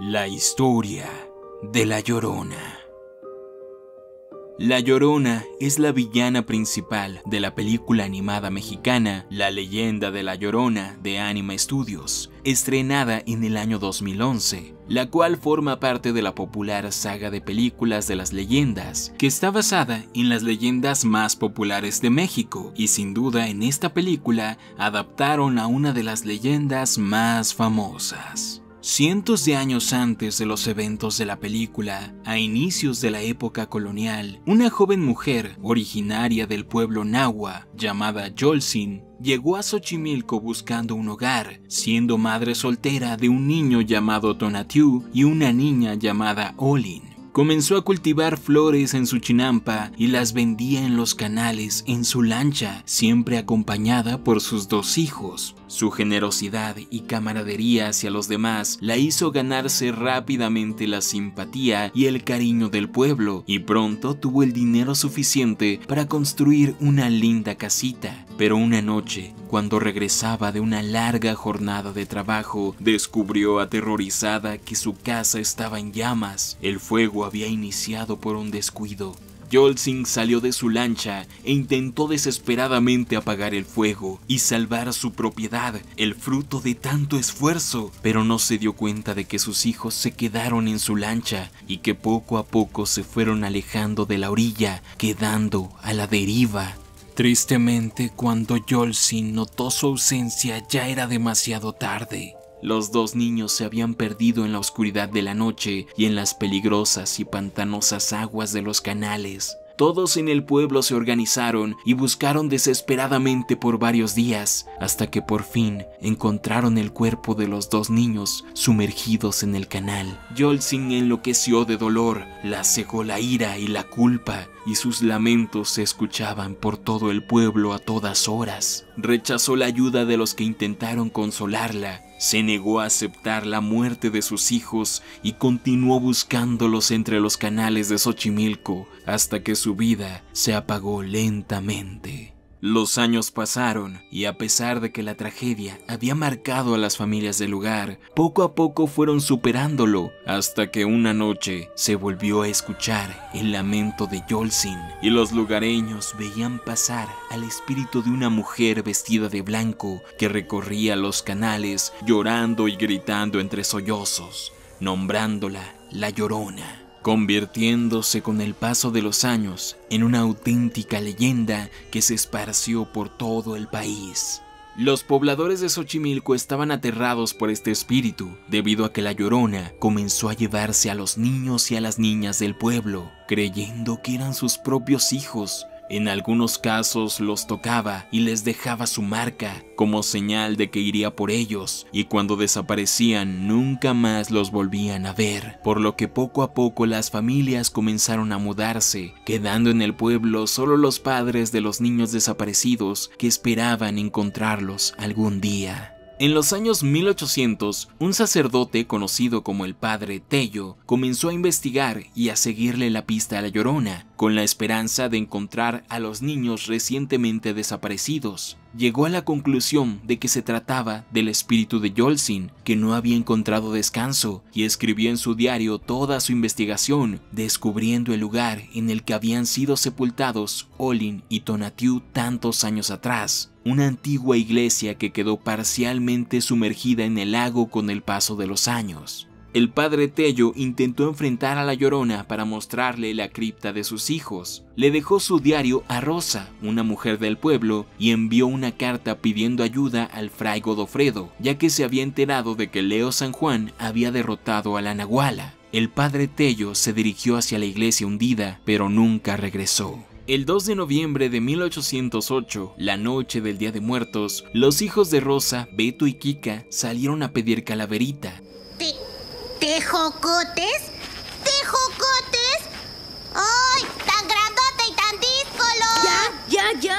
La historia de La Llorona. La Llorona es la villana principal de la película animada mexicana La Leyenda de La Llorona de Anima Studios, estrenada en el año 2011, la cual forma parte de la popular saga de películas de las leyendas, que está basada en las leyendas más populares de México, y sin duda en esta película adaptaron a una de las leyendas más famosas. Cientos de años antes de los eventos de la película, a inicios de la época colonial, una joven mujer originaria del pueblo nahua, llamada Yoltzin, llegó a Xochimilco buscando un hogar, siendo madre soltera de un niño llamado Tonatiuh y una niña llamada Olin. Comenzó a cultivar flores en su chinampa y las vendía en los canales en su lancha, siempre acompañada por sus dos hijos. Su generosidad y camaradería hacia los demás la hizo ganarse rápidamente la simpatía y el cariño del pueblo, y pronto tuvo el dinero suficiente para construir una linda casita. Pero una noche, cuando regresaba de una larga jornada de trabajo, descubrió aterrorizada que su casa estaba en llamas. El fuego había iniciado por un descuido. Yoltzin salió de su lancha e intentó desesperadamente apagar el fuego y salvar su propiedad, el fruto de tanto esfuerzo, pero no se dio cuenta de que sus hijos se quedaron en su lancha y que poco a poco se fueron alejando de la orilla, quedando a la deriva. Tristemente, cuando Yoltzin notó su ausencia, ya era demasiado tarde. Los dos niños se habían perdido en la oscuridad de la noche y en las peligrosas y pantanosas aguas de los canales. Todos en el pueblo se organizaron y buscaron desesperadamente por varios días, hasta que por fin encontraron el cuerpo de los dos niños sumergidos en el canal. Yoltzin enloqueció de dolor, la cegó la ira y la culpa, y sus lamentos se escuchaban por todo el pueblo a todas horas. Rechazó la ayuda de los que intentaron consolarla, se negó a aceptar la muerte de sus hijos y continuó buscándolos entre los canales de Xochimilco hasta que su vida se apagó lentamente. Los años pasaron y a pesar de que la tragedia había marcado a las familias del lugar, poco a poco fueron superándolo hasta que una noche se volvió a escuchar el lamento de Yoltzin y los lugareños veían pasar al espíritu de una mujer vestida de blanco que recorría los canales llorando y gritando entre sollozos, nombrándola La Llorona, convirtiéndose con el paso de los años en una auténtica leyenda que se esparció por todo el país. Los pobladores de Xochimilco estaban aterrados por este espíritu, debido a que La Llorona comenzó a llevarse a los niños y a las niñas del pueblo, creyendo que eran sus propios hijos. En algunos casos los tocaba y les dejaba su marca como señal de que iría por ellos, y cuando desaparecían nunca más los volvían a ver, por lo que poco a poco las familias comenzaron a mudarse, quedando en el pueblo solo los padres de los niños desaparecidos que esperaban encontrarlos algún día. En los años 1800, un sacerdote conocido como el Padre Tello comenzó a investigar y a seguirle la pista a La Llorona, con la esperanza de encontrar a los niños recientemente desaparecidos. Llegó a la conclusión de que se trataba del espíritu de Yoltzin, que no había encontrado descanso, y escribió en su diario toda su investigación, descubriendo el lugar en el que habían sido sepultados Olin y Tonatiuh tantos años atrás, una antigua iglesia que quedó parcialmente sumergida en el lago con el paso de los años. El Padre Tello intentó enfrentar a La Llorona para mostrarle la cripta de sus hijos. Le dejó su diario a Rosa, una mujer del pueblo, y envió una carta pidiendo ayuda al fray Godofredo, ya que se había enterado de que Leo San Juan había derrotado a la Nahuala. El Padre Tello se dirigió hacia la iglesia hundida, pero nunca regresó. El 2 de noviembre de 1808, la noche del Día de Muertos, los hijos de Rosa, Beto y Kika salieron a pedir calaverita. ¿Tejocotes? ¿Tejocotes? ¡Ay! ¡Tan grandote y tan díscolo! ¡Ya!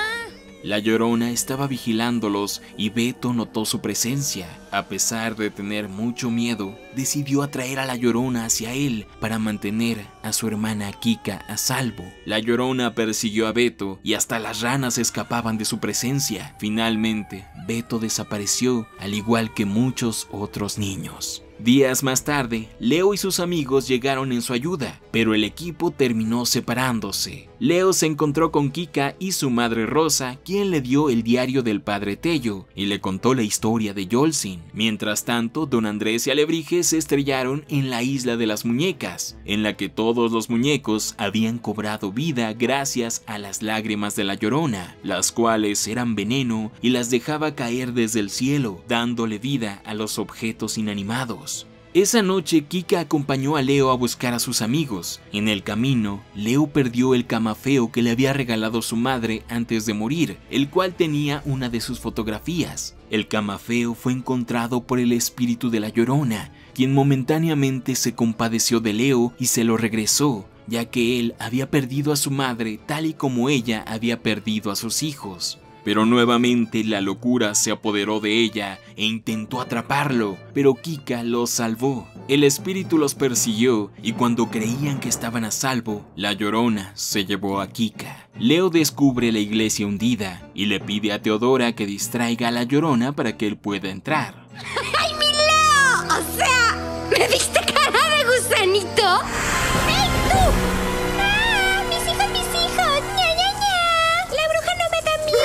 La Llorona estaba vigilándolos y Beto notó su presencia. A pesar de tener mucho miedo, decidió atraer a La Llorona hacia él para mantener a su hermana Kika a salvo. La Llorona persiguió a Beto y hasta las ranas escapaban de su presencia. Finalmente, Beto desapareció, al igual que muchos otros niños. Días más tarde, Leo y sus amigos llegaron en su ayuda, pero el equipo terminó separándose. Leo se encontró con Kika y su madre Rosa, quien le dio el diario del padre Tello y le contó la historia de Yolcin. Mientras tanto, Don Andrés y Alebrije se estrellaron en la isla de las muñecas, en la que todos los muñecos habían cobrado vida gracias a las lágrimas de la Llorona, las cuales eran veneno y las dejaba caer desde el cielo, dándole vida a los objetos inanimados. Esa noche, Kika acompañó a Leo a buscar a sus amigos. En el camino, Leo perdió el camafeo que le había regalado su madre antes de morir, el cual tenía una de sus fotografías. El camafeo fue encontrado por el espíritu de la Llorona, quien momentáneamente se compadeció de Leo y se lo regresó, ya que él había perdido a su madre tal y como ella había perdido a sus hijos. Pero nuevamente la locura se apoderó de ella e intentó atraparlo, pero Kika los salvó. El espíritu los persiguió y cuando creían que estaban a salvo, la Llorona se llevó a Kika. Leo descubre la iglesia hundida y le pide a Teodora que distraiga a la Llorona para que él pueda entrar. ¡Ay, mi Leo! O sea, ¿me viste cara de gusanito? ¡Ey, tú! ¡Ah! ¡Mis hijos! ¡Ña, ña, ña! ¡La bruja no me da miedo!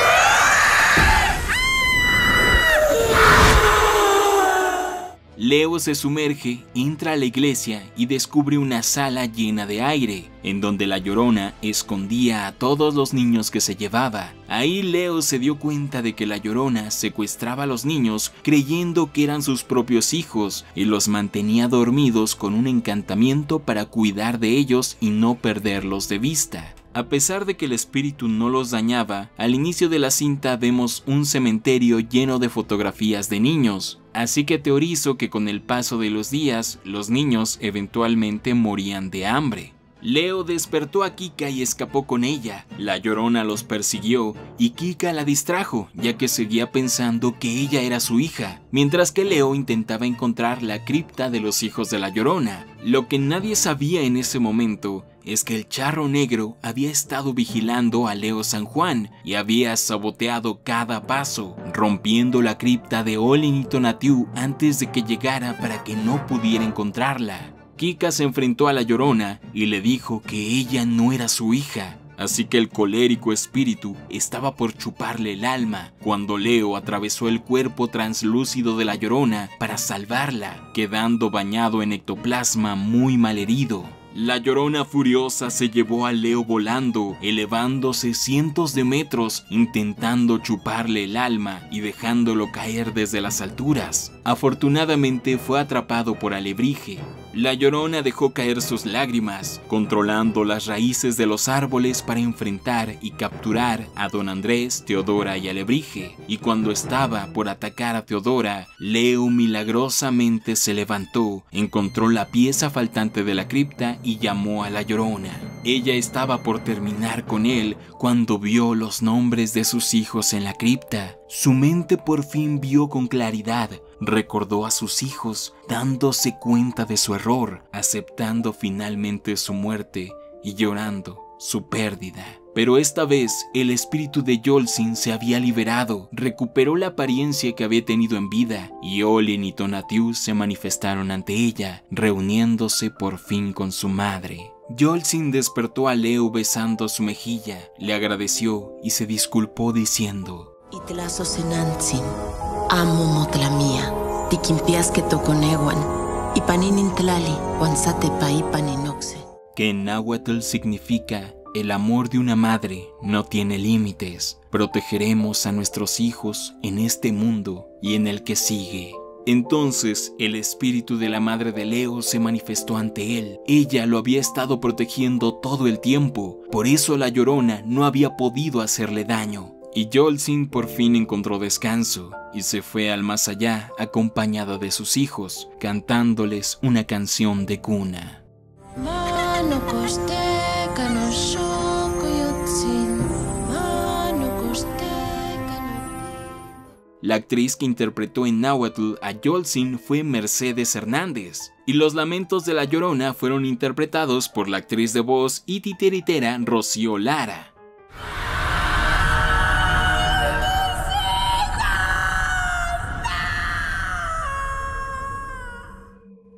Leo se sumerge, entra a la iglesia y descubre una sala llena de aire, en donde la Llorona escondía a todos los niños que se llevaba. Ahí Leo se dio cuenta de que la Llorona secuestraba a los niños creyendo que eran sus propios hijos y los mantenía dormidos con un encantamiento para cuidar de ellos y no perderlos de vista. A pesar de que el espíritu no los dañaba, al inicio de la cinta vemos un cementerio lleno de fotografías de niños, así que teorizo que con el paso de los días, los niños eventualmente morían de hambre. Leo despertó a Kika y escapó con ella. La Llorona los persiguió y Kika la distrajo, ya que seguía pensando que ella era su hija, mientras que Leo intentaba encontrar la cripta de los hijos de la Llorona. Lo que nadie sabía en ese momento es que el Charro Negro había estado vigilando a Leo San Juan y había saboteado cada paso, rompiendo la cripta de Olin y Tonatiuh antes de que llegara para que no pudiera encontrarla. Kika se enfrentó a la Llorona y le dijo que ella no era su hija, así que el colérico espíritu estaba por chuparle el alma cuando Leo atravesó el cuerpo translúcido de la Llorona para salvarla, quedando bañado en ectoplasma muy malherido. La Llorona furiosa se llevó a Leo volando, elevándose cientos de metros, intentando chuparle el alma y dejándolo caer desde las alturas. Afortunadamente fue atrapado por Alebrije. La Llorona dejó caer sus lágrimas, controlando las raíces de los árboles para enfrentar y capturar a Don Andrés, Teodora y Alebrije. Y cuando estaba por atacar a Teodora, Leo milagrosamente se levantó, encontró la pieza faltante de la cripta y llamó a la Llorona. Ella estaba por terminar con él cuando vio los nombres de sus hijos en la cripta. Su mente por fin vio con claridad, recordó a sus hijos, dándose cuenta de su error, aceptando finalmente su muerte y llorando su pérdida. Pero esta vez el espíritu de Yolcin se había liberado, recuperó la apariencia que había tenido en vida y Olin y Tonatiuh se manifestaron ante ella, reuniéndose por fin con su madre. Yolcin despertó a Leo besando su mejilla, le agradeció y se disculpó diciendo: Itlazo senantzin, amo motla mía, tikimpias que toconeguan, y paninin tlali, guanzatepa y paninoxe. Que en náhuatl significa: el amor de una madre no tiene límites. Protegeremos a nuestros hijos en este mundo y en el que sigue. Entonces el espíritu de la madre de Leo se manifestó ante él. Ella lo había estado protegiendo todo el tiempo, por eso la Llorona no había podido hacerle daño. Y Yolcin por fin encontró descanso y se fue al más allá acompañada de sus hijos, cantándoles una canción de cuna. La actriz que interpretó en náhuatl a Yolcin fue Mercedes Hernández, y los lamentos de la Llorona fueron interpretados por la actriz de voz y titiritera Rocío Lara.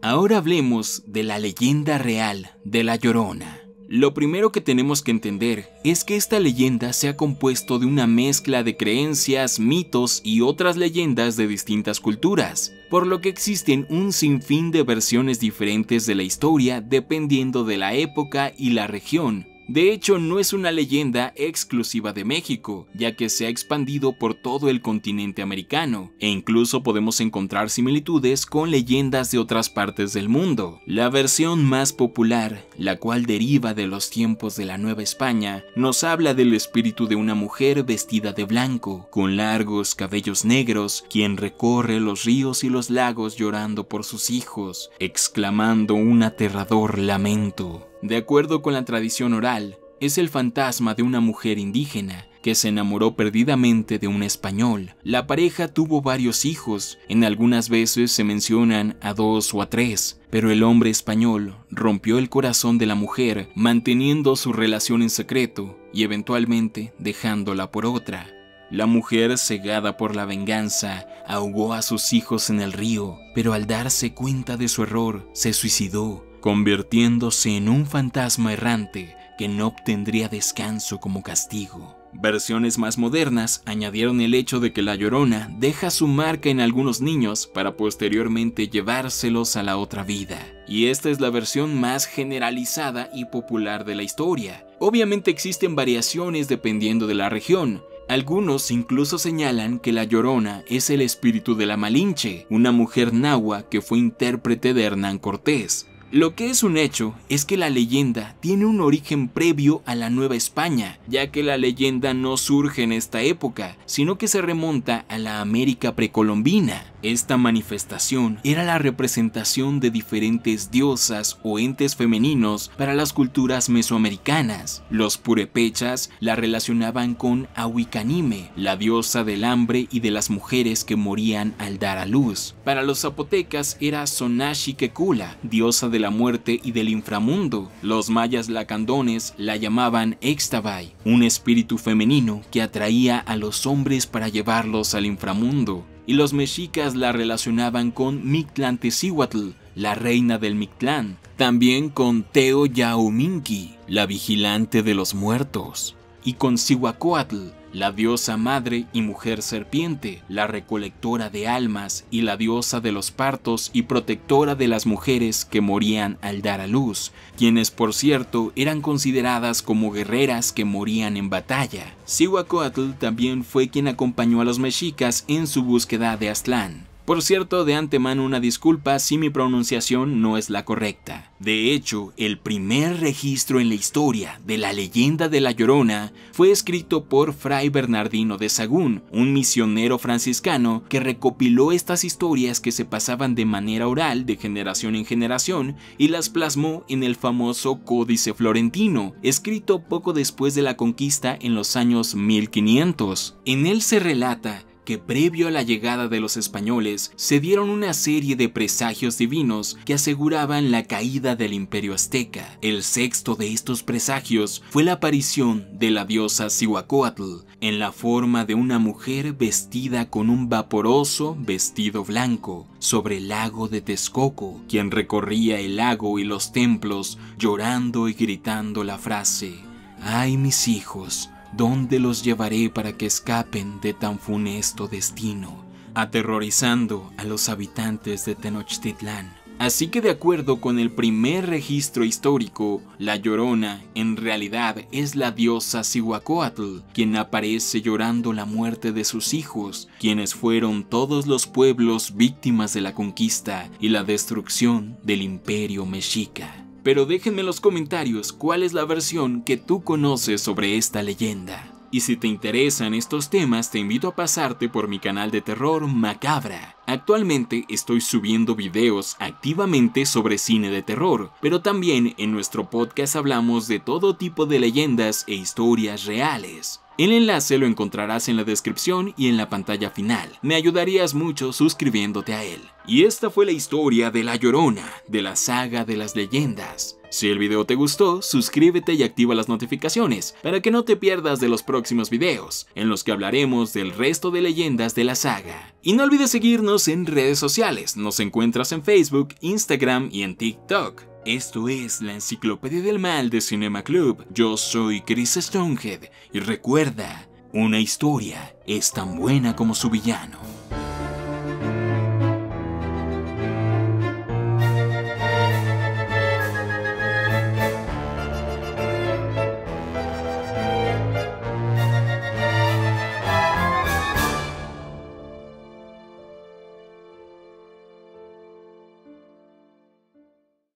Ahora hablemos de la leyenda real de La Llorona. Lo primero que tenemos que entender es que esta leyenda se ha compuesto de una mezcla de creencias, mitos y otras leyendas de distintas culturas, por lo que existen un sinfín de versiones diferentes de la historia dependiendo de la época y la región. De hecho, no es una leyenda exclusiva de México, ya que se ha expandido por todo el continente americano, e incluso podemos encontrar similitudes con leyendas de otras partes del mundo. La versión más popular, la cual deriva de los tiempos de la Nueva España, nos habla del espíritu de una mujer vestida de blanco, con largos cabellos negros, quien recorre los ríos y los lagos llorando por sus hijos, exclamando un aterrador lamento. De acuerdo con la tradición oral, es el fantasma de una mujer indígena que se enamoró perdidamente de un español. La pareja tuvo varios hijos, en algunas veces se mencionan a 2 o a 3, pero el hombre español rompió el corazón de la mujer manteniendo su relación en secreto y eventualmente dejándola por otra. La mujer, cegada por la venganza, ahogó a sus hijos en el río, pero al darse cuenta de su error, se suicidó, convirtiéndose en un fantasma errante que no obtendría descanso como castigo. Versiones más modernas añadieron el hecho de que La Llorona deja su marca en algunos niños para posteriormente llevárselos a la otra vida. Y esta es la versión más generalizada y popular de la historia. Obviamente existen variaciones dependiendo de la región. Algunos incluso señalan que La Llorona es el espíritu de la Malinche, una mujer nahua que fue intérprete de Hernán Cortés. Lo que es un hecho es que la leyenda tiene un origen previo a la Nueva España, ya que la leyenda no surge en esta época, sino que se remonta a la América precolombina. Esta manifestación era la representación de diferentes diosas o entes femeninos para las culturas mesoamericanas. Los purépechas la relacionaban con Ahuicanime, la diosa del hambre y de las mujeres que morían al dar a luz. Para los zapotecas era Xonaxiquecula, diosa de la muerte y del inframundo. Los mayas lacandones la llamaban Ixtabay, un espíritu femenino que atraía a los hombres para llevarlos al inframundo. Y los mexicas la relacionaban con Mictlantecíhuatl, la reina del Mictlán, también con Teoyauminqui, la vigilante de los muertos, y con Cihuacóatl, la diosa madre y mujer serpiente, la recolectora de almas y la diosa de los partos y protectora de las mujeres que morían al dar a luz, quienes por cierto eran consideradas como guerreras que morían en batalla. Cihuacóatl también fue quien acompañó a los mexicas en su búsqueda de Aztlán. Por cierto, de antemano una disculpa si mi pronunciación no es la correcta. De hecho, el primer registro en la historia de la leyenda de La Llorona fue escrito por Fray Bernardino de Sahagún, un misionero franciscano que recopiló estas historias que se pasaban de manera oral de generación en generación y las plasmó en el famoso Códice Florentino, escrito poco después de la conquista en los años 1500. En él se relata que previo a la llegada de los españoles se dieron una serie de presagios divinos que aseguraban la caída del imperio azteca. El sexto de estos presagios fue la aparición de la diosa Cihuacóatl en la forma de una mujer vestida con un vaporoso vestido blanco sobre el lago de Texcoco, quien recorría el lago y los templos llorando y gritando la frase: «¡Ay, mis hijos! ¿Dónde los llevaré para que escapen de tan funesto destino?», aterrorizando a los habitantes de Tenochtitlán. Así que de acuerdo con el primer registro histórico, La Llorona en realidad es la diosa Cihuacóatl, quien aparece llorando la muerte de sus hijos, quienes fueron todos los pueblos víctimas de la conquista y la destrucción del imperio mexica. Pero déjenme en los comentarios cuál es la versión que tú conoces sobre esta leyenda. Y si te interesan estos temas, te invito a pasarte por mi canal de terror Macabra. Actualmente estoy subiendo videos activamente sobre cine de terror, pero también en nuestro podcast hablamos de todo tipo de leyendas e historias reales. El enlace lo encontrarás en la descripción y en la pantalla final. Me ayudarías mucho suscribiéndote a él. Y esta fue la historia de La Llorona, de la saga de las leyendas. Si el video te gustó, suscríbete y activa las notificaciones para que no te pierdas de los próximos videos, en los que hablaremos del resto de leyendas de la saga. Y no olvides seguirnos en redes sociales, nos encuentras en Facebook, Instagram y en TikTok. Esto es la Enciclopedia del Mal de Cinema Club. Yo soy Chris Stonehead y recuerda, una historia es tan buena como su villano.